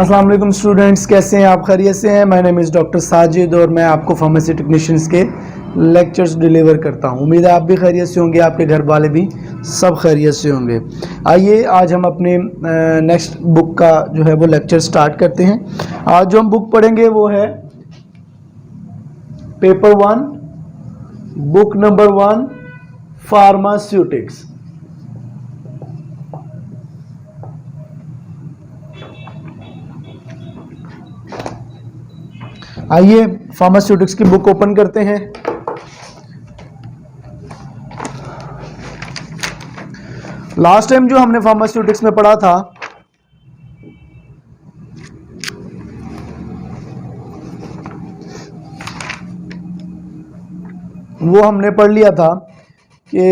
अस्सलाम वालेकुम स्टूडेंट्स, कैसे हैं आप? खैरियत से हैं? My name is doctor Sajid और मैं आपको फार्मेसी टेक्नीशियंस के लेक्चर्स डिलीवर करता हूं। उम्मीद है आप भी खैरियत से होंगे, आपके घर वाले भी सब खैरियत से होंगे। आइए आज हम अपने नेक्स्ट बुक का जो है वो लेक्चर स्टार्ट करते हैं। आज जो हम बुक पढ़ेंगे वो है पेपर 1 बुक नंबर 1 फार्मास्यूटिक्स। आइए फार्मास्यूटिक्स की बुक ओपन करते हैं। लास्ट टाइम जो हमने फार्मास्यूटिक्स में पढ़ा था वो हमने पढ़ लिया था कि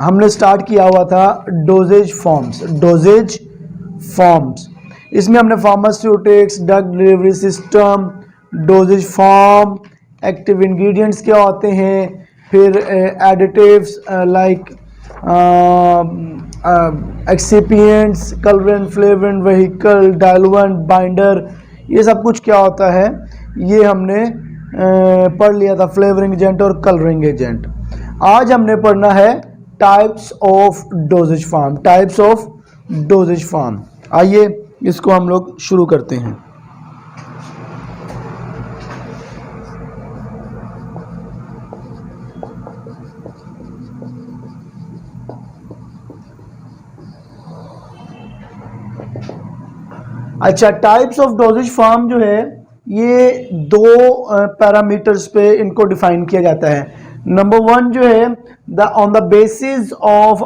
हमने स्टार्ट किया हुआ था डोजेज फॉर्म्स। इसमें हमने pharmaceutics, drug delivery system, dosage form, active ingredients क्या होते हैं, फिर additives like excipients, colourant, flavourant, vehicle, diluent, binder, ये सब कुछ क्या होता है ये हमने पढ़ लिया था, फ्लेवरिंग एजेंट और कलरिंग एजेंट। आज हमने पढ़ना है टाइप्स ऑफ डोजेज फॉर्म। आइए इसको हम लोग शुरू करते हैं। अच्छा, टाइप्स ऑफ डोजेज फॉर्म जो है ये दो पैरामीटर्स पे इनको डिफाइन किया जाता है। नंबर 1 जो है on the basis of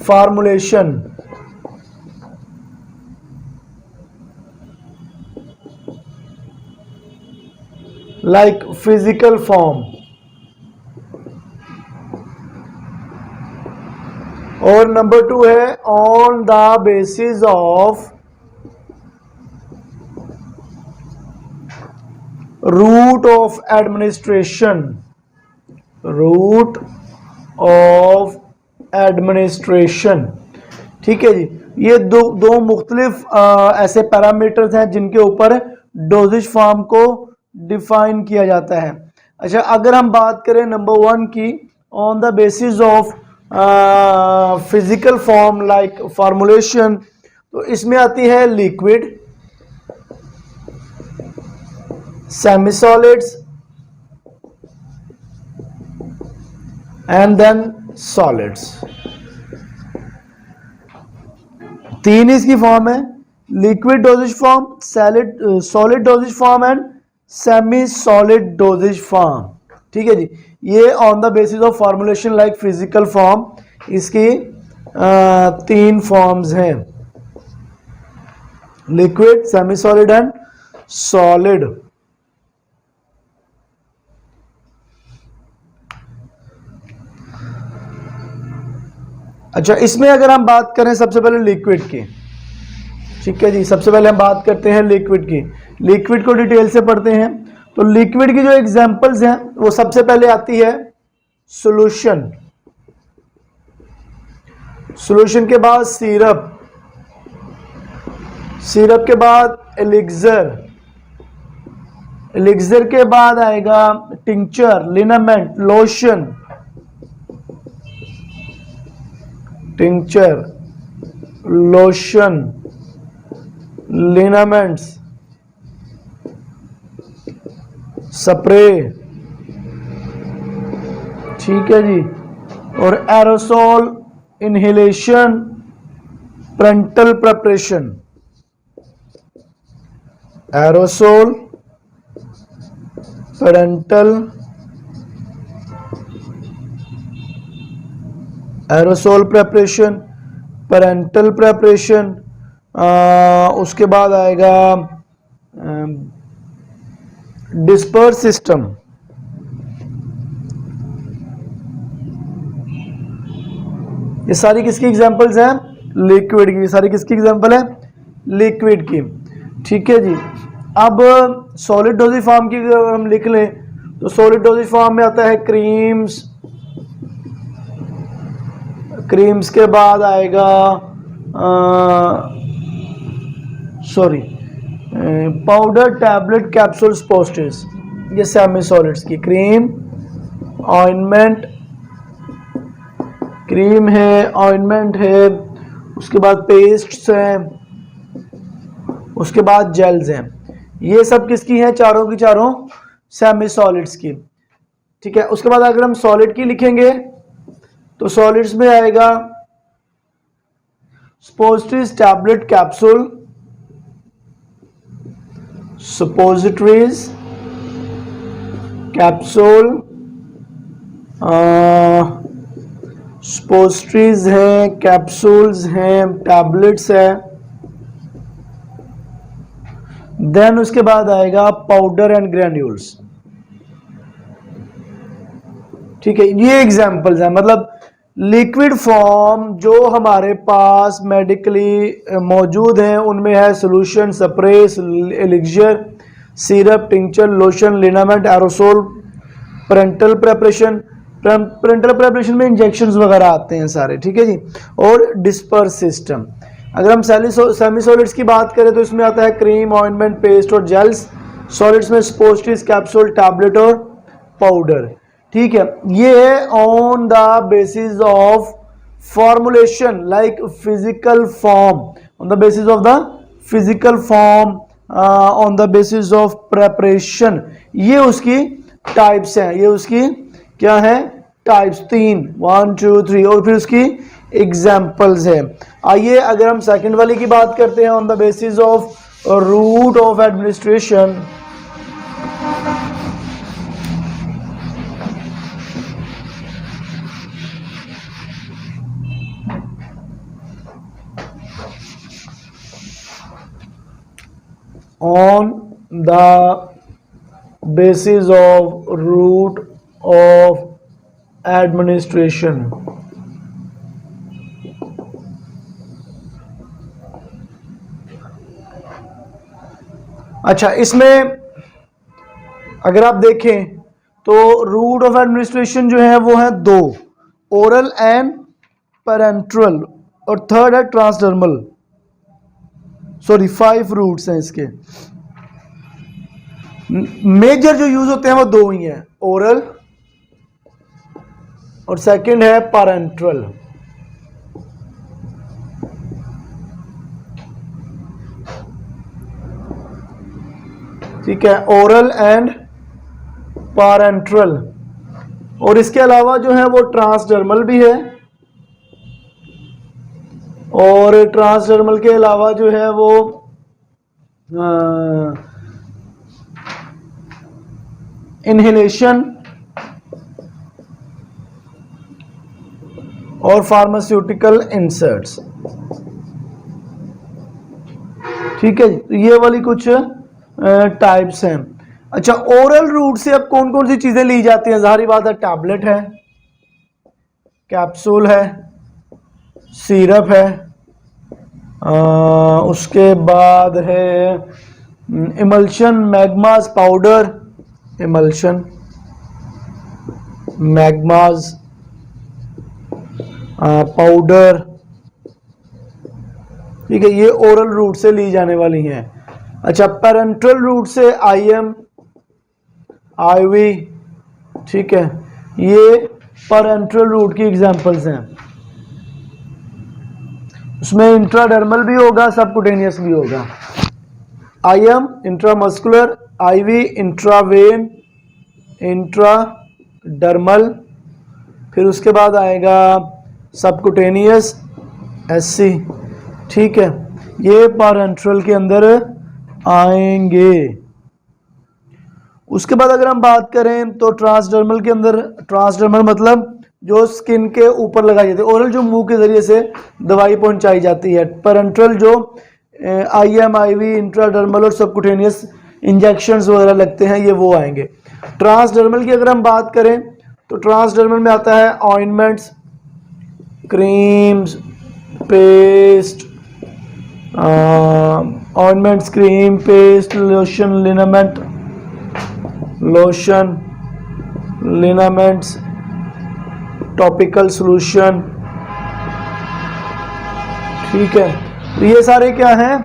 formulation, like physical form, और नंबर 2 है on the basis of route of administration. ठीक है जी, ये दो मुख्तलिफ ऐसे पैरामीटर्स हैं जिनके ऊपर डोजेज फॉर्म को डिफाइन किया जाता है। अच्छा, अगर हम बात करें नंबर 1 की, on the basis of physical form like formulation, तो इसमें आती है liquid, semi solids and then solids. 3 इसकी फॉर्म है, liquid dosage form, solid dosage form and semi solid dosage form. ठीक है जी, ये on the basis of formulation like physical form, इसकी 3 फॉर्म्स हैं, liquid, semi solid and solid. अच्छा, इसमें अगर हम बात करें सबसे पहले लिक्विड की, ठीक है जी, सबसे पहले हम बात करते हैं लिक्विड की। लिक्विड को डिटेल से पढ़ते हैं। तो लिक्विड की जो एग्जांपल्स हैं वो सबसे पहले आती है सॉल्यूशन, सॉल्यूशन के बाद सिरप, सिरप के बाद एलिक्सर, एलिक्सर के बाद आएगा tincture, liniment, lotion, tincture, lotion, liniments, spray, ठीक है जी, और aerosol, inhalation, parenteral preparation, aerosol, parenteral, aerosol preparation, parenteral preparation, उसके बाद आएगा डिस्पर्स सिस्टम, ये सारी किसकी एग्जांपल्स हैं? लिक्विड की। सारी किसकी एग्जांपल है? लिक्विड की। ठीक है जी, अब सॉलिड डोजेज फॉर्म की अगर हम लिख लें तो सॉलिड डोजेज फॉर्म में आता है क्रीम्स, क्रीम्स के बाद आएगा पाउडर, टैबलेट, कैप्सूल्स, पोस्टर्स, ये सेमी सॉलिड्स की। क्रीम, ऑइंटमेंट, क्रीम है, ऑइंटमेंट है, उसके बाद पेस्ट्स हैं, उसके बाद जेल्स हैं। ये सब किसकी हैं? चारों की चारों सेमी सॉलिड्स की। ठीक है, उसके बाद अगर हम सॉलिड की लिखेंगे तो सॉलिड्स में आएगा suppositories, tablet, capsule, suppositories, capsule, suppositories हैं, कैप्सूल्स हैं, टैबलेट्स है। देन उसके बाद आएगा पाउडर एंड ग्रैन्यूल्स। ठीक है, ये एग्जांपल्स हैं, मतलब लिक्विड फॉर्म जो हमारे पास मेडिकली मौजूद हैं उनमें है solution, sprays, elixir, syrup, tincture, lotion, liniment, aerosol, parenteral preparation. Parenteral preparation में इंजेक्शंस वगैरह आते हैं सारे। ठीक है जी, और डिस्पर्स सिस्टम। अगर हम सेमी सॉलिड्स की बात करें तो इसमें आता है क्रीम, ऑइंटमेंट, पेस्ट और जेल्स। सॉलिड्स में सपोजिटरीज, कैप्सूल, टैबलेट और पाउडर। ठीक है, ये है on the basis of formulation like physical form, on the basis of the physical form, on the basis of preparation. ये उसकी टाइप्स हैं, ये उसकी क्या है? टाइप्स। 3, 1 2 3, और फिर उसकी एग्जाम्पल्स है। आइए अगर हम सेकंड वाली की बात करते हैं, on the basis of route of administration. On the basis of root of administration, अच्छा, इसमें अगर आप देखें तो रूट ऑफ एडमिनिस्ट्रेशन जो है वो है 2, ओरल एंड पैरेंट्रल, और थर्ड है ट्रांसडर्मल। 5 रूट्स हैं इसके। मेजर जो यूज होते हैं वो 2 ही हैं, ओरल और सेकंड है पैरेंट्रल। ठीक है, ओरल एंड पैरेंट्रल। और इसके अलावा जो है वो ट्रांसडर्मल भी है, और ट्रांसडर्मल के अलावा जो है वो इनहेलेशन और फार्मास्यूटिकल इंसर्ट्स। ठीक है जी, तो ये वाली कुछ टाइप्स हैं। अच्छा, ओरल रूट से अब कौन कौन सी चीजें ली जाती हैं? जाहिर बात है, टैबलेट है, कैप्सूल है, सिरप है, उसके बाद है इमल्शन, मैग्मास, पाउडर, इमल्शन, मैग्मास, पाउडर। ठीक है, ये ओरल रूट से ली जाने वाली हैं। अच्छा, पैरेंट्रल रूट से आईएम, आईवी। ठीक है, ये पैरेंट्रल रूट की एग्जांपल्स हैं। उसमें इंट्राडर्मल भी होगा, सबकुटेनियस भी होगा। आईएम इंट्रामस्कुलर, आईवी इंट्रावेन, इंट्राडर्मल, फिर उसके बाद आएगा सबकुटेनियस, एससी। ठीक है, ये पैरेंट्रल के अंदर आएंगे। उसके बाद अगर हम बात करें तो ट्रांसडर्मल के अंदर, ट्रांसडर्मल मतलब जो स्किन के ऊपर लगाई जाती है, ओरल जो मुंह के जरिए से दवाई पहुंचाई जाती है। पैरेंट्रल जो आईएम, आईवी, इंट्राडर्मल और सबकुटेनियस इंजेक्शंस वगैरह लगते हैं, ये वो आएंगे। ट्रांसडर्मल की अगर हम बात करें तो ट्रांसडर्मल में आता है ointments, creams, paste, ointments, cream, paste, lotion, liniment, lotion, liniments, topical solution, ठीक है, तो ये सारे क्या हैं,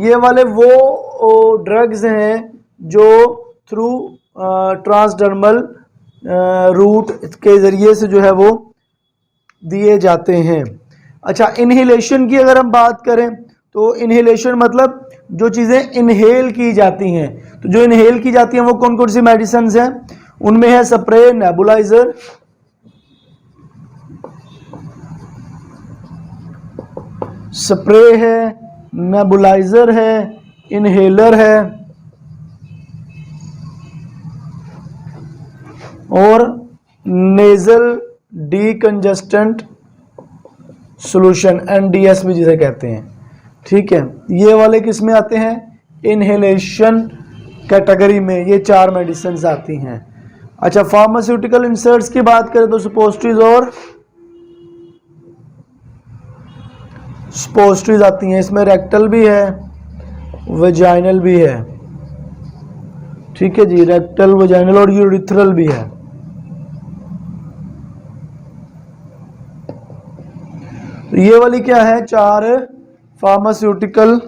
ये वाले वो ड्रग्स हैं जो थ्रू ट्रांसडर्मल रूट के ज़रिए से जो है वो दिए जाते हैं। अच्छा, इनहेलेशन की अगर हम बात करें तो इनहेलेशन मतलब जो चीज़ें इनहेल की जाती हैं, तो जो इनहेल की जाती हैं वो कौन कौन सी मेडिसिन हैं, उनमें है स्प्रे, नेबुलाइजर, स्प्रे है, नेबुलाइजर है, इनहेलर है और नेजल डीकंजेस्टेंट सॉल्यूशन, एनडीएस भी जिसे कहते हैं। ठीक है, ये वाले किस में आते हैं, इनहेलेशन कैटेगरी में ये 4 मेडिसिन आती हैं। अच्छा, फार्मास्यूटिकल इंसर्ट्स की बात करें तो सुपोस्ट्रीज और स्पोस्ट्रीज आती हैं, इसमें रेक्टल भी है, वेजाइनल भी है। ठीक है जी, रेक्टल, वेजाइनल और यूरिथ्रल भी है। तो ये वाली क्या है, 4 फार्मास्यूटिकल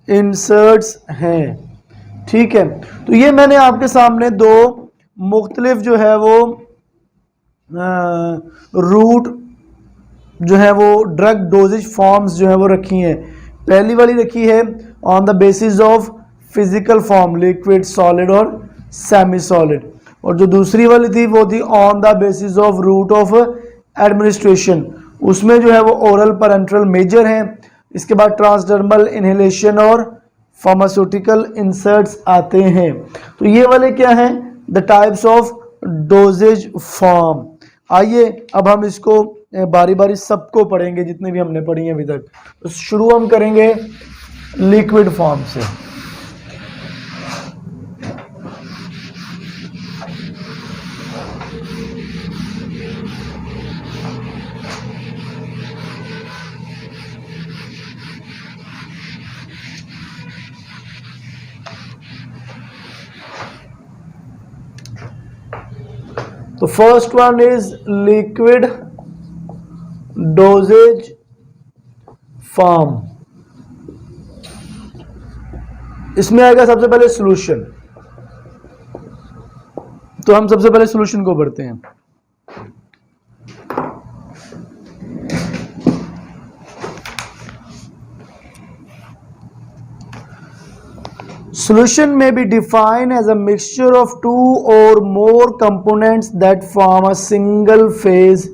इंसर्ट्स हैं। ठीक है, तो ये मैंने आपके सामने 2 मुख्तलिफ जो है वो रूट जो है वो ड्रग डोजेज फॉर्म्स जो है वो रखी हैं। पहली वाली रखी है on the basis of physical form, liquid, solid और सेमी सॉलिड, और जो दूसरी वाली थी वो थी on the basis of route of administration, उसमें जो है वो ओरल, पैरेंटरल, मेजर हैं। इसके बाद ट्रांसडर्मल, इनहेलेशन और फार्मास्यूटिकल इंसर्ट्स आते हैं। तो ये वाले क्या हैं, the types of doses form. आइए अब हम इसको बारी बारी सबको पढ़ेंगे जितने भी हमने पढ़ी हैं अभी तक। तो शुरू हम करेंगे लिक्विड फॉर्म से। तो first one is liquid dosage form. इसमें आएगा सबसे पहले सॉल्यूशन, तो हम सबसे पहले सॉल्यूशन को पढ़ते हैं। Solution may be defined as a mixture of 2 or more components that form a single phase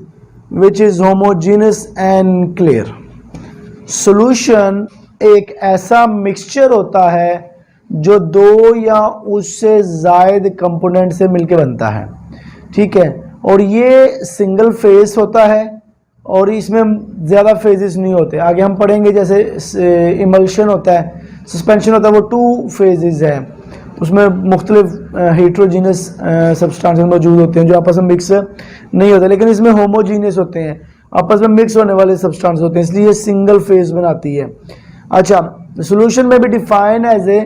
which is homogeneous and clear. Solution एक ऐसा मिक्सचर होता है जो 2 या उससे ज़ायद कंपोनेंट से मिलकर बनता है। ठीक है, और ये सिंगल फेज होता है और इसमें ज़्यादा फेजेस नहीं होते। आगे हम पढ़ेंगे जैसे इमल्शन होता है, सस्पेंशन होता है, वो 2 फेजेस है, उसमें मुख्तलिफ हेट्रोजीनियस सब्सटेंसेस मौजूद होते हैं जो आपस में मिक्स नहीं होते, लेकिन इसमें होमोजीनियस होते हैं, आपस में मिक्स होने वाले सब्सटेंस होते हैं, इसलिए सिंगल फेज बनाती है। अच्छा, सॉल्यूशन में भी define as a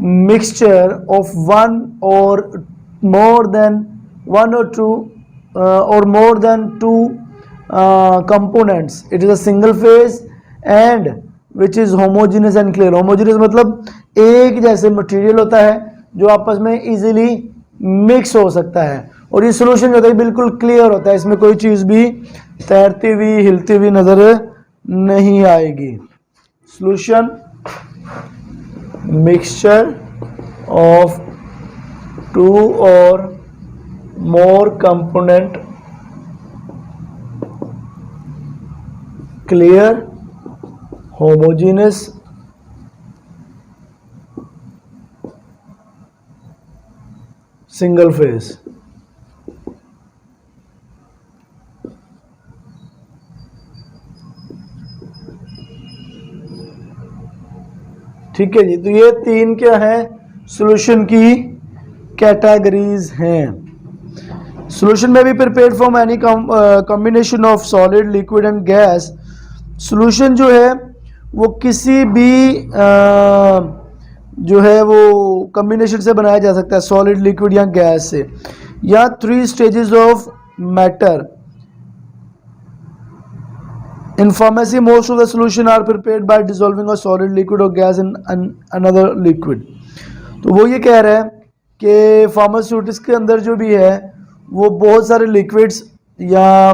mixture of 1 or more than 1 or 2 or more than 2 components. It is a single phase and which is homogeneous and clear. Homogeneous मतलब एक जैसे मटेरियल होता है जो आपस में इजीली मिक्स हो सकता है, और ये सॉल्यूशन जो होता है बिल्कुल क्लियर होता है, इसमें कोई चीज़ भी तैरती हुई, हिलती हुई नजर नहीं आएगी। Solution mixture of 2 or more component, clear, homogeneous, single phase। ठीक है जी, तो ये 3 क्या है, सॉल्यूशन की कैटेगरीज हैं। सॉल्यूशन में भी prepared from any combination of solid, liquid and gas. Solution जो है वो किसी भी जो है वो कॉम्बिनेशन से बनाया जा सकता है, सॉलिड, लिक्विड या गैस से, या 3 stages of matter In pharmacy, most of the solution are prepared by dissolving a solid, liquid or gas in another liquid. तो वो ये कह रहा है कि फार्मास्यूटिक्स के अंदर जो भी है वो बहुत सारे लिक्विड्स या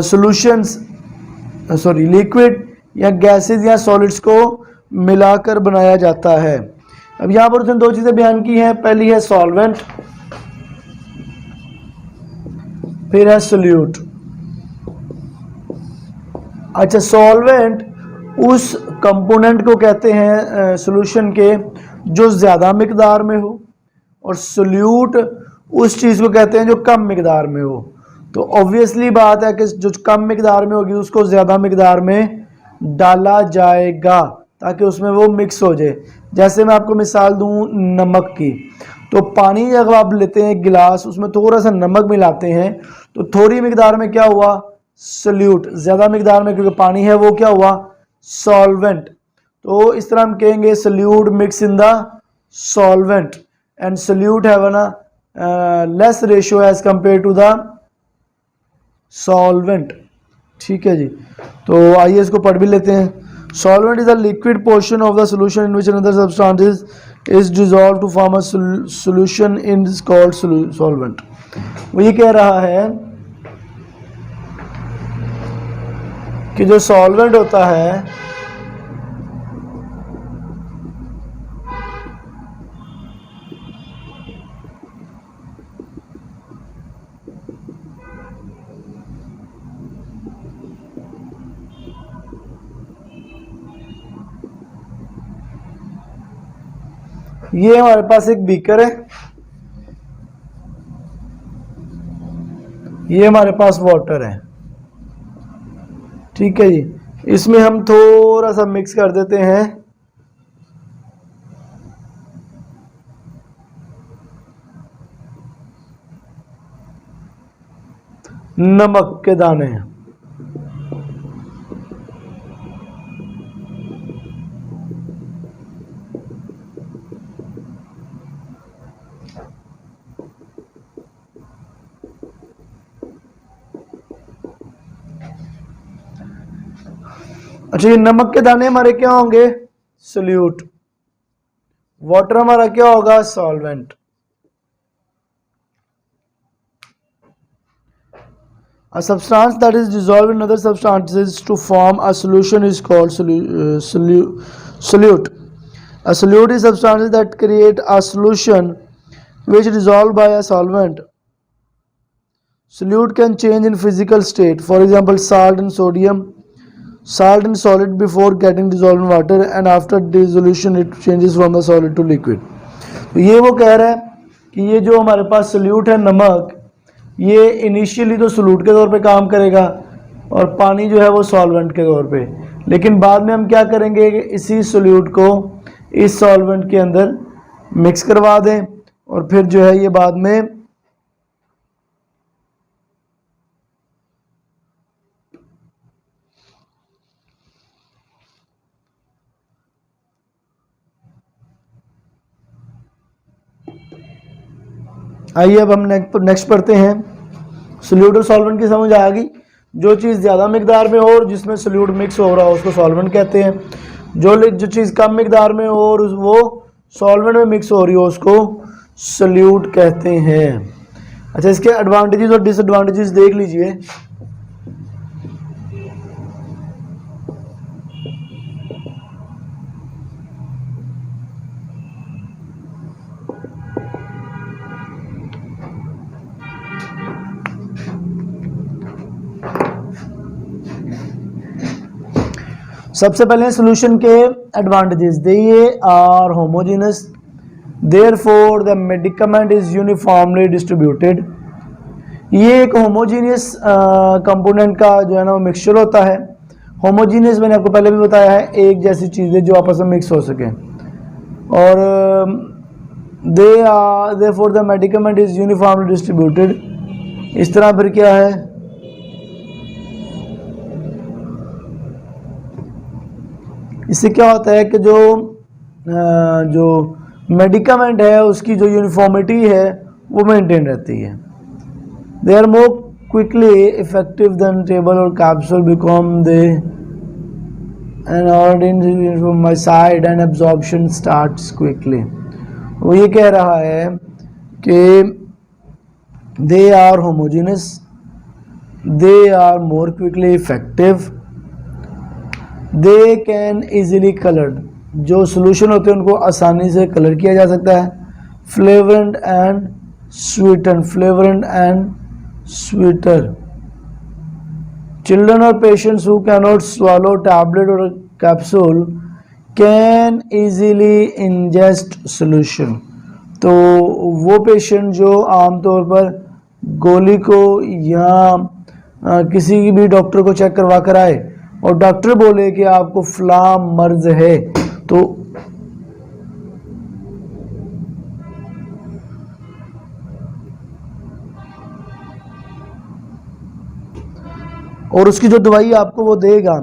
सॉल्यूशंस लिक्विड या गैसेस या सॉलिड्स को मिलाकर बनाया जाता है। अब यहाँ पर उसने दो चीज़ें बयान की हैं, पहली है सॉल्वेंट, फिर है सोल्यूट। अच्छा, सॉल्वेंट उस कंपोनेंट को कहते हैं सॉल्यूशन के जो ज़्यादा मिकदार में हो, और सोल्यूट उस चीज़ को कहते हैं जो कम मिकदार में हो। तो ऑब्वियसली बात है कि जो कम मिकदार में होगी उसको ज़्यादा मिकदार में डाला जाएगा ताकि उसमें वो मिक्स हो जाए। जैसे मैं आपको मिसाल दूं नमक की, तो पानी जब आप लेते हैं एक गिलास, उसमें थोड़ा सा नमक मिलाते हैं तो थोड़ी मिकदार में क्या हुआ, सोल्यूट, ज़्यादा मिकदार में क्योंकि पानी है वो क्या हुआ, सॉल्वेंट। तो इस तरह हम कहेंगे solute mix in the solvent and solute have ना less ratio as compare to the solvent. ठीक है जी, तो आइए इसको पढ़ भी लेते हैं। Solvent is the liquid portion of the solution in which another substance is dissolve to form a solution in called solvent. वो ये कह रहा है कि जो सॉल्वेंट होता है ये हमारे पास एक बीकर है, ये हमारे पास वाटर है। ठीक है जी, इसमें हम थोड़ा सा मिक्स कर देते हैं नमक के दाने। अच्छा, ये नमक के दाने हमारे क्या होंगे, सोल्यूट। वाटर हमारा क्या होगा, solvent. A substance that is dissolved in other substances to form a solution is called solute. A solute is substances that create a solution which dissolved by a solvent. Solute can change in physical state. For example, salt and sodium. Salt in solid before getting dissolved in water, and after dissolution it changes from the solid to liquid. तो ये वो कह रहा है कि ये जो हमारे पास सोल्यूट है नमक, ये इनिशियली तो सोल्यूट के तौर पे काम करेगा और पानी जो है वो सॉल्वेंट के तौर पे, लेकिन बाद में हम क्या करेंगे कि इसी सोल्यूट को इस सॉल्वेंट के अंदर मिक्स करवा दें और फिर जो है ये बाद में आइए अब हम नेक्स्ट पढ़ते हैं। सोल्यूट और सॉल्वेंट की समझ आ गई। जो चीज़ ज़्यादा मिकदार में हो और जिसमें सोल्यूट मिक्स हो रहा हो उसको सॉल्वेंट कहते हैं। जो चीज़ कम मिकदार में हो और वो सॉल्वेंट में मिक्स हो रही हो उसको सोल्यूट कहते हैं। अच्छा, इसके एडवांटेजेस और डिसएडवांटेजेस देख लीजिए। सबसे पहले सॉल्यूशन के advantages. They are homogenous, therefore the medicament is uniformly distributed. ये एक होमोजीनियस कंपोनेंट का जो है ना वो मिक्सचर होता है। होमोजीनियस मैंने आपको पहले भी बताया है, एक जैसी चीज़ें जो आपस में मिक्स हो सकें। और therefore the medicament is uniformly distributed. इस तरह फिर क्या है, इससे क्या होता है कि जो मेडिकामेंट है उसकी जो यूनिफॉर्मिटी है वो मेंटेन रहती है। They are more quickly effective than table or capsule become the and already from my side and absorption starts quickly. वो ये कह रहा है कि they are homogeneous, they are more quickly effective, they can easily colored, जो solution होते हैं उनको आसानी से कलर किया जा सकता है, flavourant and sweeten, flavourant and sweeter. Children or patients who cannot swallow tablet or a capsule can easily ingest solution. तो वो पेशेंट जो आमतौर पर गोली को या किसी भी डॉक्टर को चेक करवा कर आए और डॉक्टर बोले कि आपको फला मर्ज है, तो और उसकी जो दवाई आपको वो देगा,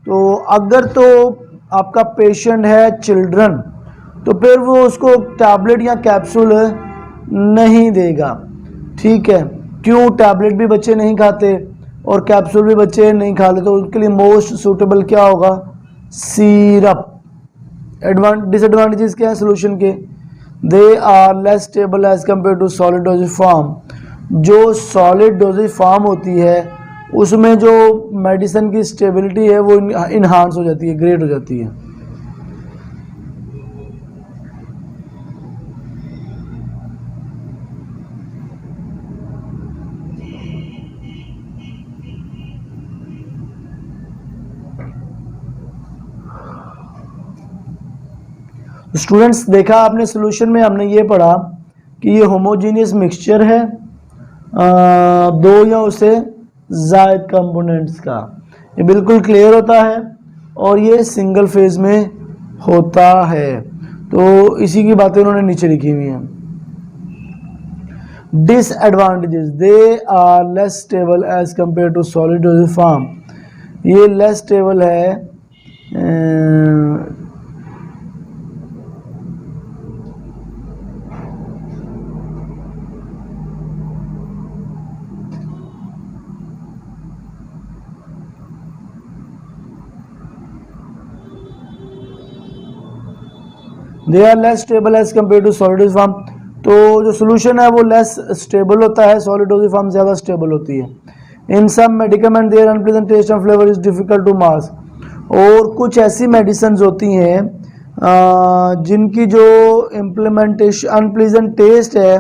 तो अगर तो आपका पेशेंट है चिल्ड्रन तो फिर वो उसको टैबलेट या कैप्सूल नहीं देगा. ठीक है, क्यों? टैबलेट भी बच्चे नहीं खाते और कैप्सूल भी बच्चे नहीं खा लेते, तो उनके लिए मोस्ट सूटेबल क्या होगा? सीरप. डिसएडवांटेजेस क्या है सोल्यूशन के? They are less stable as compare to solid dosage form. जो सॉलिड डोजेज फॉर्म होती है उसमें जो मेडिसिन की स्टेबिलिटी है वो इन्हांस हो जाती है, ग्रेट हो जाती है. स्टूडेंट्स, देखा आपने सोल्यूशन में हमने ये पढ़ा कि ये होमोजीनियस मिक्सचर है दो या उससे ज़ायद कंपोनेंट्स का. ये बिल्कुल क्लियर होता है और ये सिंगल फेज में होता है. तो इसी की बातें उन्होंने नीचे लिखी हुई हैं. Disadvantages, they are less stable as compare to solid dosage form. ये लेस स्टेबल है they are less stable as compare to solid dosage form. तो जो सोल्यूशन है वो लेस स्टेबल होता है, सॉलिड डोजेज फॉर्म ज़्यादा स्टेबल होती है. In some medicament their unpleasant taste and flavour is difficult to mask. और कुछ ऐसी मेडिसिन होती हैं जिनकी जो इम्प्लीमेंटेशन अनप्लीजेंट टेस्ट है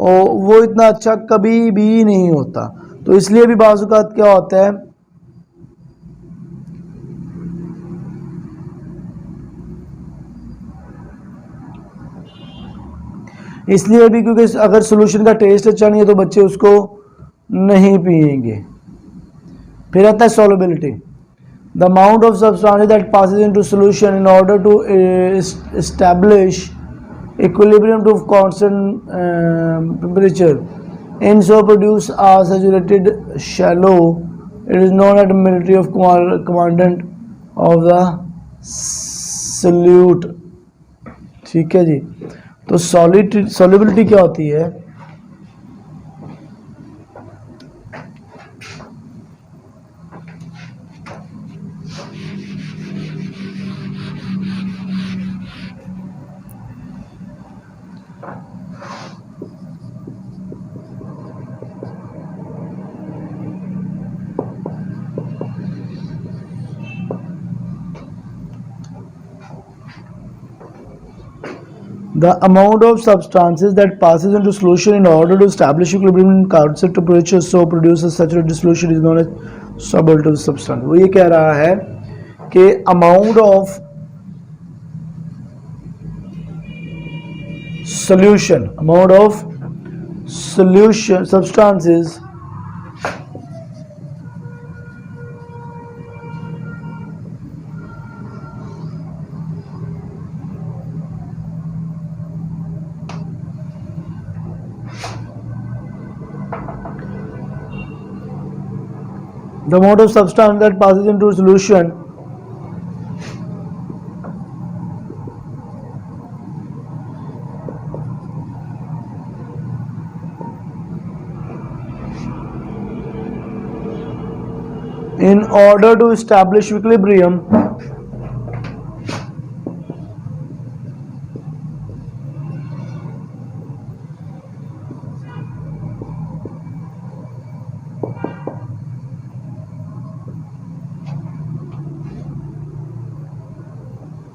वो इतना अच्छा कभी भी नहीं होता. तो इसलिए भी बाज़ औक़ात क्या होता है, इसलिए भी क्योंकि अगर सोल्यूशन का टेस्ट अच्छा नहीं है तो बच्चे उसको नहीं पिएंगे. फिर आता है solubility. The amount of substance that passes into solution in order to establish equilibrium to constant temperature in so produce are saturated shallow. It is known at military of commandant of the salute. ठीक है जी. तो solubility क्या होती है? The amount of substances that passes into solution in order to establish equilibrium in constant temperature so produces saturated solution is known as soluble substance. वो ये कह रहा है कि amount of solution substances the amount of substance that passes into solution in order to establish equilibrium,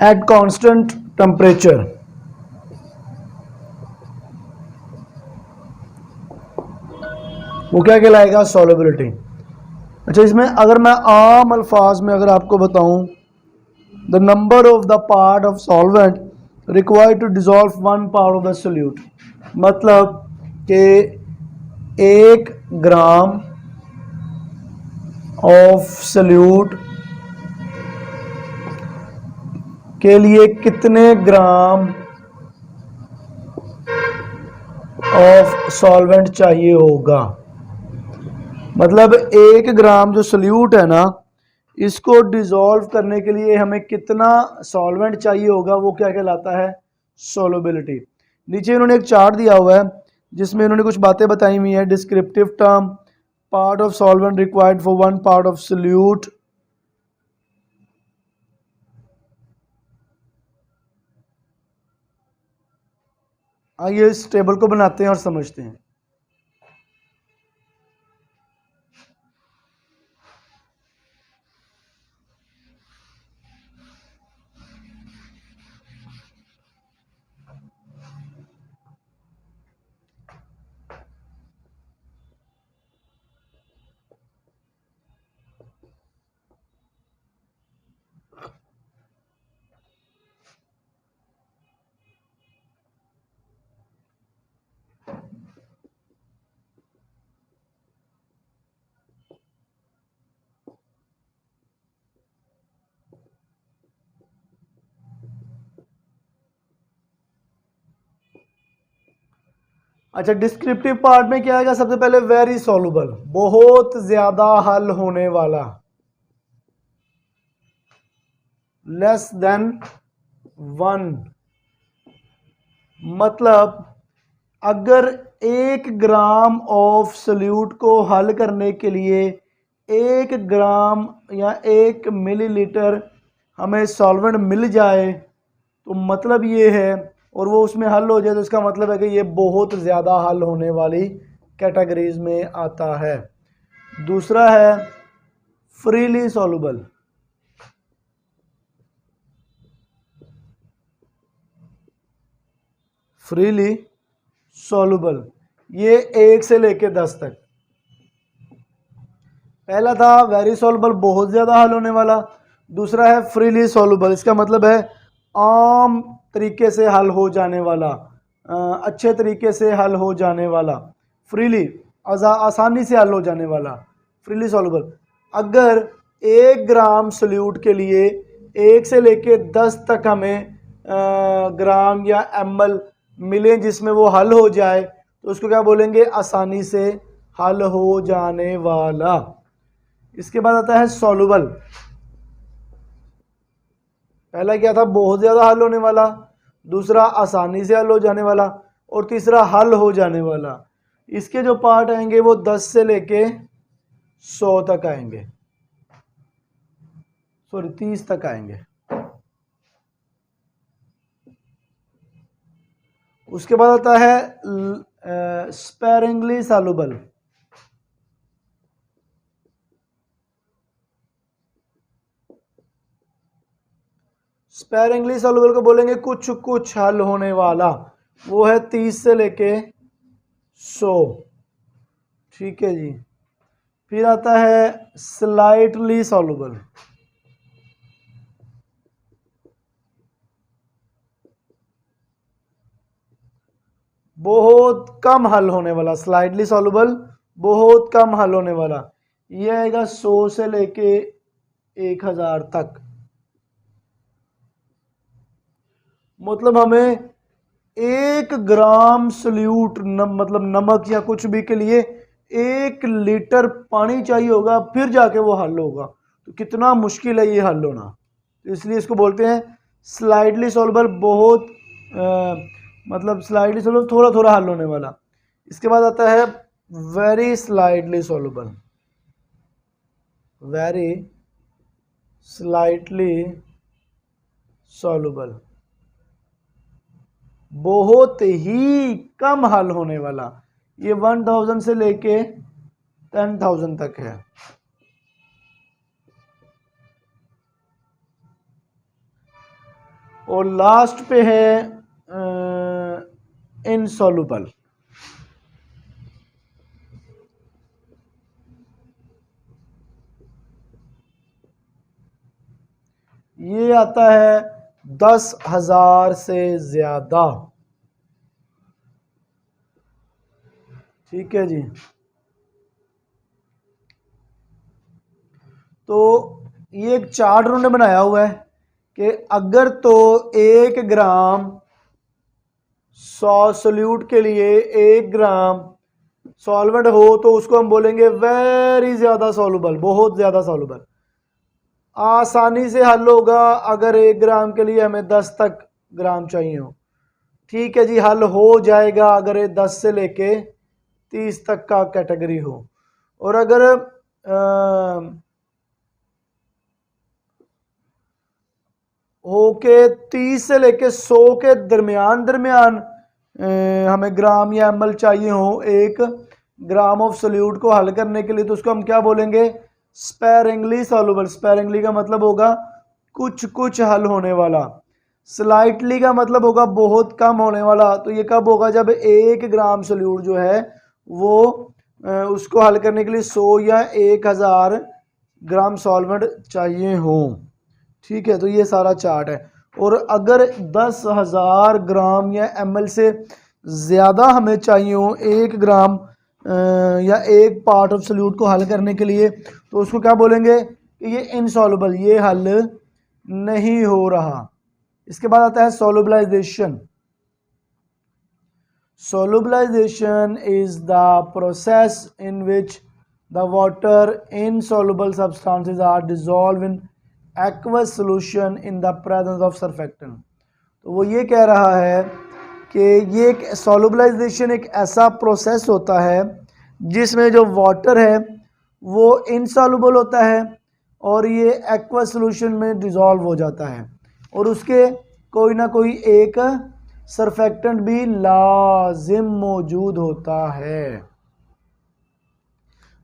at constant temperature, वो क्या कहलाएगा? Solubility. अच्छा, इसमें अगर मैं आम अल्फाज में अगर आपको बताऊं, the number of the part of solvent required to dissolve one part of the solute, मतलब कि 1 ग्राम ऑफ सोल्यूट के लिए कितने ग्राम ऑफ सॉल्वेंट चाहिए होगा। मतलब 1 ग्राम जो सोल्यूट है ना, इसको डिसॉल्व करने के लिए हमें कितना सॉल्वेंट चाहिए होगा, वो क्या कहलाता है? सोल्युबिलिटी। नीचे इन्होंने एक चार्ट दिया हुआ है जिसमें इन्होंने कुछ बातें बताई हुई है। Descriptive term, part of solvent required for 1 part of solute, आइए इस टेबल को बनाते हैं और समझते हैं। अच्छा, डिस्क्रिप्टिव पार्ट में क्या आएगा? सबसे पहले वेरी सॉल्युबल, बहुत ज्यादा हल होने वाला, लेस देन 1, मतलब अगर 1 ग्राम ऑफ सोल्यूट को हल करने के लिए 1 ग्राम या 1 मिलीलीटर हमें सॉल्वेंट मिल जाए तो मतलब ये है, और वो उसमें हल हो जाए, तो इसका मतलब है कि ये बहुत ज़्यादा हल होने वाली कैटेगरीज में आता है। दूसरा है फ्रीली सॉल्युबल, फ्रीली सॉल्युबल, ये 1 से लेके 10 तक। पहला था वेरी सॉल्युबल, बहुत ज़्यादा हल होने वाला। दूसरा है फ्रीली सॉल्युबल, इसका मतलब है आम तरीके से हल हो जाने वाला, अच्छे तरीके से हल हो जाने वाला, फ्रीली आसानी से हल हो जाने वाला, फ्रीली सॉल्युबल। अगर 1 ग्राम सोल्यूट के लिए 1 से लेके 10 तक हमें ग्राम या ml मिले जिसमें वो हल हो जाए, तो उसको क्या बोलेंगे? आसानी से हल हो जाने वाला। इसके बाद आता है सॉल्युबल। पहला क्या था? बहुत ज़्यादा हल होने वाला, दूसरा आसानी से हल हो जाने वाला, और तीसरा हल हो जाने वाला। इसके जो पार्ट आएंगे वो 10 से लेके 100 तक आएंगे, सॉरी 30 तक आएंगे। उसके बाद आता है स्पेरिंगली सॉल्युबल। स्पेरिंगली सॉल्युबल को बोलेंगे कुछ कुछ हल होने वाला, वो है 30 से लेके 100। ठीक है जी। फिर आता है स्लाइटली सॉल्युबल, बहुत कम हल होने वाला, स्लाइटली सॉल्युबल बहुत कम हल होने वाला, ये आएगा 100 से लेके 1000 तक। मतलब हमें 1 ग्राम सोल्यूट मतलब नमक या कुछ भी के लिए 1 लीटर पानी चाहिए होगा, फिर जाके वो हल होगा। तो कितना मुश्किल है ये हल होना, तो इसलिए इसको बोलते हैं स्लाइडली सॉल्युबल, बहुत मतलब स्लाइडली सॉल्युबल, थोड़ा थोड़ा हल होने वाला। इसके बाद आता है very slightly soluble, very slightly soluble, बहुत ही कम हल होने वाला। ये 1000 से लेके 10,000 तक है। और लास्ट पे है इनसॉल्युबल। ये आता है 10,000 से ज्यादा। ठीक है जी। तो ये एक चार्ट उन्होंने बनाया हुआ है कि अगर तो 1 ग्राम सोल्यूट के लिए 1 ग्राम सॉल्वेंट हो तो उसको हम बोलेंगे वेरी ज्यादा सॉल्युबल, बहुत ज्यादा सॉल्युबल। आसानी से हल होगा अगर 1 ग्राम के लिए हमें 10 तक ग्राम चाहिए हो। ठीक है जी, हल हो जाएगा अगर ये 10 से लेके 30 तक का कैटेगरी हो। और अगर होके 30 से लेके 100 के दरमियान हमें ग्राम या ml चाहिए हो 1 ग्राम ऑफ सोल्यूट को हल करने के लिए, तो उसको हम क्या बोलेंगे? Sparingly soluble. स्पेरिंगली का मतलब होगा कुछ कुछ हल होने वाला। स्लाइटली का मतलब होगा बहुत कम होने वाला। तो ये कब होगा? जब 1 ग्राम सोल्यूट जो है वो उसको हल करने के लिए 100 या 1000 ग्राम सॉल्वेंट चाहिए हो। ठीक है, तो ये सारा चार्ट है। और अगर 10,000 ग्राम या ml से ज़्यादा हमें चाहिए हो 1 ग्राम या 1 पार्ट ऑफ सोल्यूट को हल करने के लिए, तो उसको क्या बोलेंगे कि ये इनसॉल्युबल, ये हल नहीं हो रहा। इसके बाद आता है सोलुबलाइजेशन। Solubilization is the process in which the water insoluble substances are dissolved in aqueous solution in the presence of surfactant। तो वो ये कह रहा है कि ये एक solubilization एक ऐसा प्रोसेस होता है जिसमें जो वाटर है वो insoluble होता है और ये aqueous solution में डिज़ोल्व हो जाता है और उसके कोई ना कोई एक सरफेक्टेंट भी लाजिम मौजूद होता है।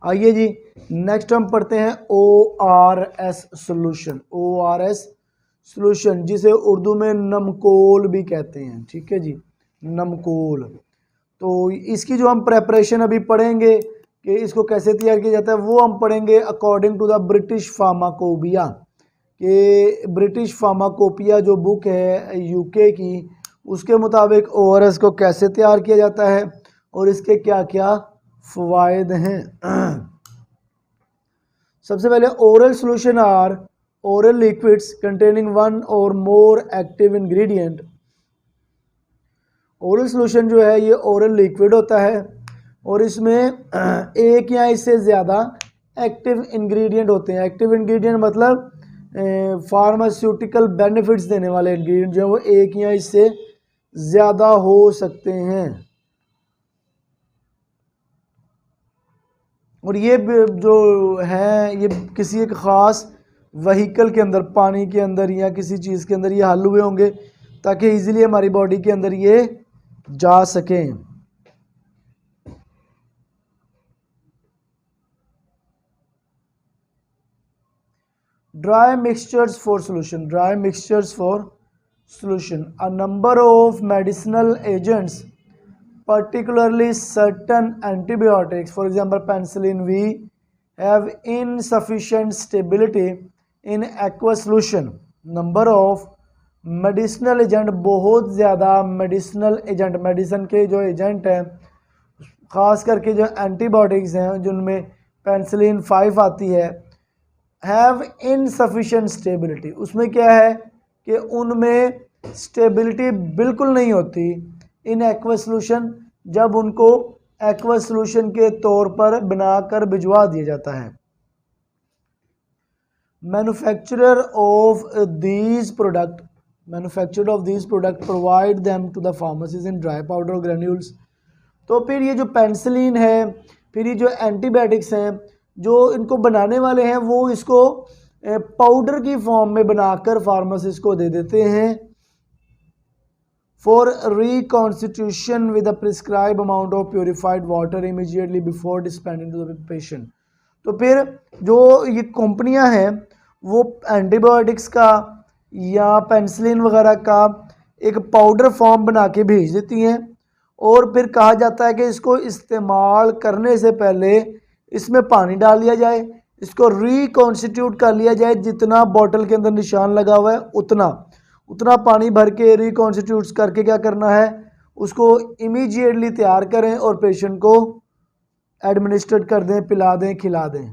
आइए जी, नेक्स्ट हम पढ़ते हैं ORS सॉल्यूशन। ORS सॉल्यूशन जिसे उर्दू में नमकोल भी कहते हैं। ठीक है जी, नमकोल। तो इसकी जो हम प्रेपरेशन अभी पढ़ेंगे कि इसको कैसे तैयार किया जाता है, वो हम पढ़ेंगे according to the British Pharmacopoeia. कि ब्रिटिश फार्माकोपिया जो बुक है यूके की, उसके मुताबिक ORS को कैसे तैयार किया जाता है और इसके क्या क्या फ़वाइद हैं। सबसे पहले oral solution are oral liquids containing 1 और more active ingredient. Oral solution जो है ये ओरल लिक्विड होता है और इसमें एक या इससे ज़्यादा एक्टिव इंग्रेडिएंट होते हैं। एक्टिव इंग्रेडिएंट मतलब फार्मास्यूटिकल बेनिफिट्स देने वाले इंग्रेडिएंट जो है वो एक या इससे ज़्यादा हो सकते हैं। और ये जो है ये किसी एक ख़ास वहीकल के अंदर, पानी के अंदर या किसी चीज़ के अंदर ये हल हुए होंगे ताकि इजीली हमारी बॉडी के अंदर ये जा सकें। Dry mixtures for solution. Dry mixtures for solution. A number of medicinal agents, particularly certain antibiotics, for example penicillin V, have insufficient stability in aqueous solution. Number of medicinal agent, बहुत ज़्यादा medicinal agent, medicine के जो agent हैं ख़ास करके जो antibiotics हैं जिनमें पेनिसिलिन 5 आती है, हैव इनसफिशिएंट स्टेबिलिटी। उसमें क्या है कि उनमें स्टेबिलिटी बिल्कुल नहीं होती इन एक्वस सॉल्यूशन, जब उनको एक्वस सॉल्यूशन के तौर पर बनाकर भिजवा दिया जाता है। Manufacturer of these product provide them to the pharmacies in dry powder और ग्रेन्यूल्स। तो फिर ये जो पेनिसिलिन है, फिर ये जो एंटीबायोटिक्स हैं, जो इनको बनाने वाले हैं वो इसको पाउडर की फॉर्म में बनाकर फार्मासिस्ट को दे देते हैं for reconstitution with a prescribe amount of purified water immediately before dispending to the patient. तो फिर जो ये कंपनियां हैं वो एंटीबायोटिक्स का या पेनिसिलिन वगैरह का एक पाउडर फॉर्म बना के भेज देती हैं और फिर कहा जाता है कि इसको इस्तेमाल करने से पहले इसमें पानी डाल दिया जाए, इसको रिकॉन्स्टिट्यूट कर लिया जाए, जितना बॉटल के अंदर निशान लगा हुआ है उतना पानी भर के रिकॉन्स्टिट्यूट करके क्या करना है, उसको इमीडिएटली तैयार करें और पेशेंट को एडमिनिस्ट्रेट कर दें, पिला दें, खिला दें।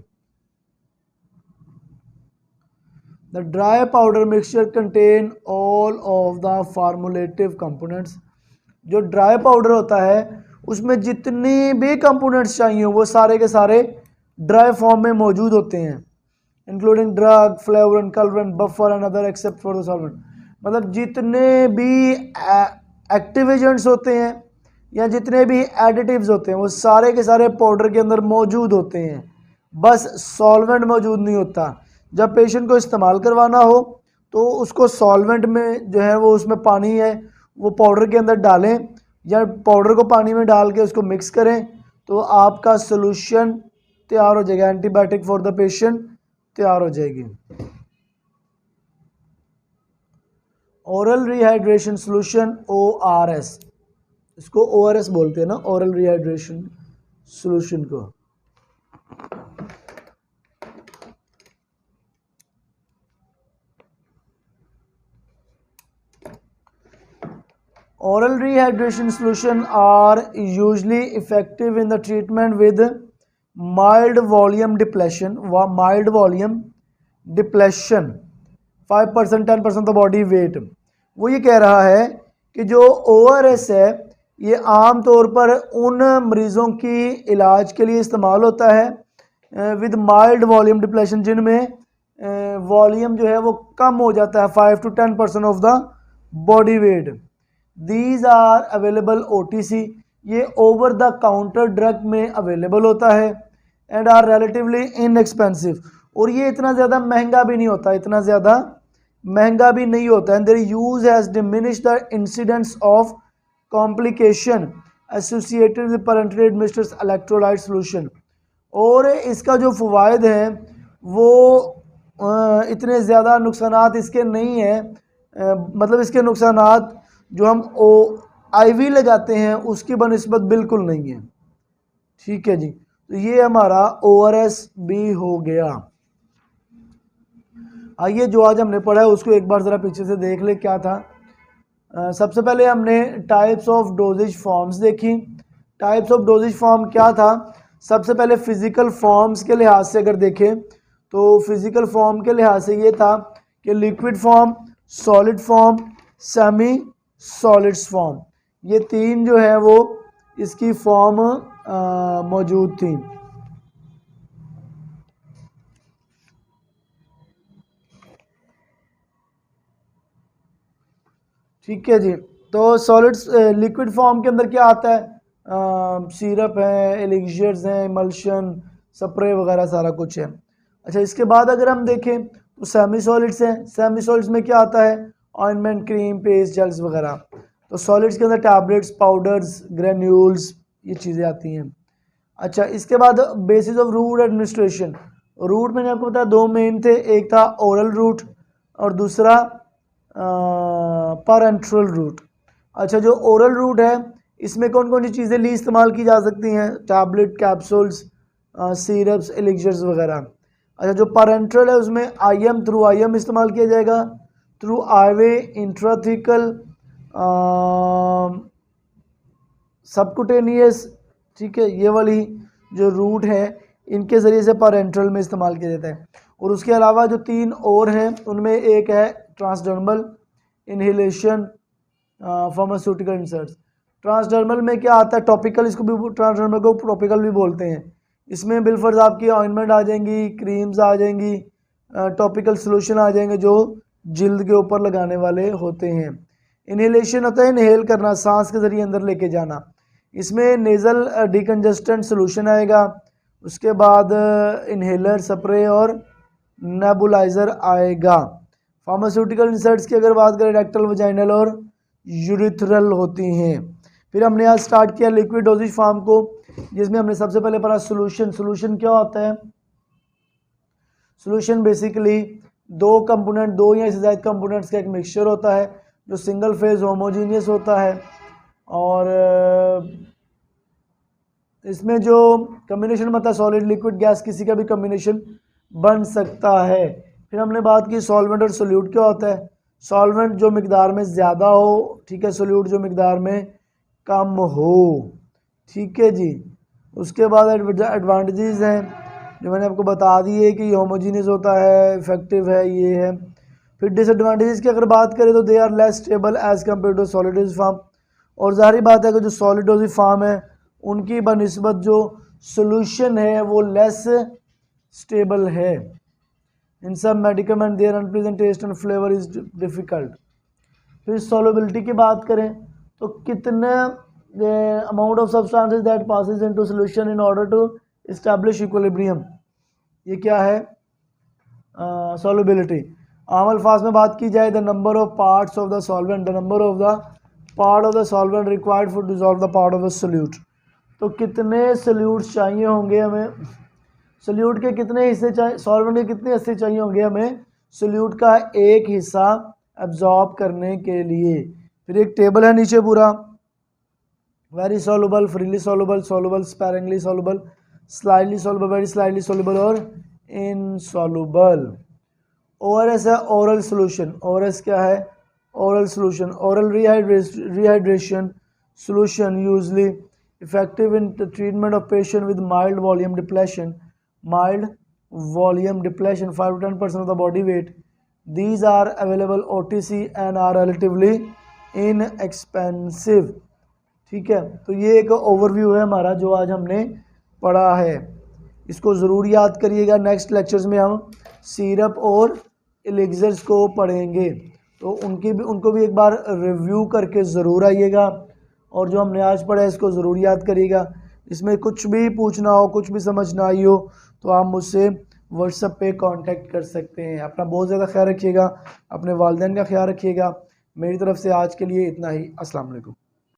The dry powder mixture contain all of the formulative components। जो ड्राई पाउडर होता है उसमें जितनी भी कंपोनेंट्स चाहिए वो सारे के सारे ड्राई फॉर्म में मौजूद होते हैं, including drug, flavourant, colourant, buffer and other except for the solvent. मतलब जितने भी एक्टिव एजेंट्स होते हैं या जितने भी एडिटिव्स होते हैं वो सारे के सारे पाउडर के अंदर मौजूद होते हैं, बस सॉल्वेंट मौजूद नहीं होता। जब पेशेंट को इस्तेमाल करवाना हो तो उसको सॉल्वेंट में जो है वो उसमें पानी है वो पाउडर के अंदर डालें या पाउडर को पानी में डाल के उसको मिक्स करें तो आपका सोल्यूशन तैयार हो जाएगा, एंटीबायोटिक फॉर द पेशेंट तैयार हो जाएगी। ओरल रिहाइड्रेशन सोल्यूशन ORS, इसको ORS बोलते हैं ना, ओरल रिहाइड्रेशन सोल्यूशन को। Oral rehydration solution are usually effective in the treatment with mild volume depletion 5% 10% of body weight। वो ये कह रहा है कि जो ORS है ये आम तौर पर उन मरीज़ों की इलाज के लिए इस्तेमाल होता है विद माइल्ड वॉल्यूम डिप्लेशन, जिनमें वॉल्यूम जो है वो कम हो जाता है 5 to 10% of the body weight. These are available OTC, ये ओवर द काउंटर ड्रग में अवेलेबल होता है एंड आर रिलेटिवली इनएक्सपेंसिव, और ये इतना ज़्यादा महंगा भी नहीं होता, and their use has diminished the incidence of complication associated with parentally administered electrolyte solution. और इसका जो फ़वाइद हैं वो इतने ज़्यादा नुकसानात इसके नहीं हैं, मतलब इसके नुकसानात जो हम IV लगाते हैं उसकी बनिस्बत बिल्कुल नहीं है। ठीक है जी, तो ये हमारा ORS भी हो गया। आइए जो आज हमने पढ़ा है उसको एक बार ज़रा पीछे से देख ले क्या था। सबसे पहले हमने टाइप्स ऑफ डोजेज फॉर्म्स देखी। टाइप्स ऑफ डोजेज फॉर्म क्या था, सबसे पहले फिज़िकल फॉर्म्स के लिहाज से अगर देखें तो फिज़िकल फॉर्म के लिहाज से ये था कि liquid form, solid form, semi solids form, ये तीन जो है वो इसकी फॉर्म मौजूद थी। ठीक है जी, तो सॉलिड्स लिक्विड फॉर्म के अंदर क्या आता है, सिरप है, एलिक्सर्स हैं, इमल्शन, स्प्रे वगैरह सारा कुछ है। अच्छा, इसके बाद अगर हम देखें तो सेमी सॉलिड्स हैं। सेमी सॉलिड्स में क्या आता है, ऑइंटमेंट, क्रीम, पेस्ट, जेल्स वगैरह। तो सॉलिड्स के अंदर टैबलेट्स, पाउडर्स, ग्रेन्यूल्स, ये चीज़ें आती हैं। अच्छा, इसके बाद बेसिस ऑफ रूट एडमिनिस्ट्रेशन। रूट मैंने आपको बताया दो मेन थे, एक था ओरल रूट और दूसरा पैरेंट्रल रूट। अच्छा, जो ओरल रूट है इसमें कौन कौन सी चीज़ें ली इस्तेमाल की जा सकती हैं, टैबलेट, कैप्सूल्स, सिरप्स, एलिक्सर्स वगैरह। अच्छा, जो पैरेंट्रल है उसमें थ्रू IM इस्तेमाल किया जाएगा, थ्रू आईवे, इंट्राथिकल, सबकुटेनियस। ठीक है, ये वाली जो रूट है इनके ज़रिए से पैरेंट्रल में इस्तेमाल किया जाता है। और उसके अलावा जो तीन और हैं उनमें एक है transdermal, inhalation, pharmaceutical inserts. Transdermal में क्या आता है, टॉपिकल, इसको भी ट्रांसडर्मल को टॉपिकल भी बोलते हैं। इसमें बिलफर्ज आपकी ऑइंटमेंट आ जाएंगी, क्रीम्स आ जाएंगी, टॉपिकल सोल्यूशन आ जाएंगे जो जिल्द के ऊपर लगाने वाले होते हैं। इनहेलेशन होता है इनहेल करना, सांस के ज़रिए अंदर लेके जाना। इसमें नेज़ल डिकंजस्टेंट सोल्यूशन आएगा, उसके बाद इन्हेलर, स्प्रे और नेबुलाइजर आएगा। फार्मास्यूटिकल इंसर्ट्स की अगर बात करें, रेक्टल, वजाइनल और यूरिथ्रल होती हैं। फिर हमने आज स्टार्ट किया लिक्विड डोजेज फॉर्म को, जिसमें हमने सबसे पहले पढ़ा सोल्यूशन। सोल्यूशन क्या होता है? सोल्यूशन बेसिकली दो कंपोनेंट, दो या इससे ज़्यादा कंपोनेंट्स का एक मिक्सचर होता है जो सिंगल फेज होमोजीनियस होता है, और इसमें जो कम्बिनेशन बनता है सॉलिड लिक्विड गैस, किसी का भी कम्बिनेशन बन सकता है। फिर हमने बात की सॉल्वेंट और सोल्यूट क्या होता है। सॉल्वेंट जो मिकदार में ज़्यादा हो, ठीक है, सोल्यूट जो मिकदार में कम हो, ठीक है जी। उसके बाद एडवांटेजेस हैं जो मैंने आपको बता दिए कि होमोजीनियस होता है, इफेक्टिव है, ये है। फिर डिसएडवांटेजेस की अगर बात करें तो they are less stable as compare to solid dosage form, और जाहिर बात है कि जो सॉलिड डोजेज फॉर्म है उनकी बनिस्बत जो सोल्यूशन है वो लेस स्टेबल है। इन सब medicament their unpleasant taste and flavour is difficult. फिर सॉल्युबिलिटी की बात करें तो कितने amount of substances that passes into solution in order to establish equilibrium, ये क्या है? सॉल्युबिलिटी। आम अल्फाज में बात की जाए, the number of parts of the solvent, the number of the part of the solvent required for dissolve the part of the solute. तो कितने सोल्यूट्स चाहिए होंगे हमें, सोल्यूट के कितने हिस्से चाहिए, सॉल्वेंट के कितने हिस्से चाहिए होंगे हमें सोल्यूट का एक हिस्सा एब्जॉर्ब करने के लिए। फिर एक टेबल है नीचे पूरा, very soluble, freely soluble, soluble, sparingly soluble, slightly soluble, very slightly soluble और इनसॉल्युबल। ओआरएस है ओरल सोल्यूशन। ओआरएस क्या है? Oral solution, oral rehydration solution, usually effective in the treatment of patient with mild volume depletion, 5 to 10% of the body weight. These are available OTC and are relatively inexpensive। ठीक है, तो ये एक overview है हमारा जो आज हमने पढ़ा है, इसको ज़रूर याद करिएगा। नेक्स्ट लेक्चर्स में हम सिरप और एलिक्सर्स को पढ़ेंगे, तो उनको भी एक बार रिव्यू करके ज़रूर आइएगा, और जो हमने आज पढ़ा है इसको ज़रूर याद करिएगा। इसमें कुछ भी पूछना हो, कुछ भी समझ ना आई हो, तो आप मुझसे व्हाट्सएप पे कांटेक्ट कर सकते हैं। अपना बहुत ज़्यादा ख्याल रखिएगा, अपने वालिदैन का ख्याल रखिएगा। मेरी तरफ से आज के लिए इतना ही। अस्सलाम वालेकुम।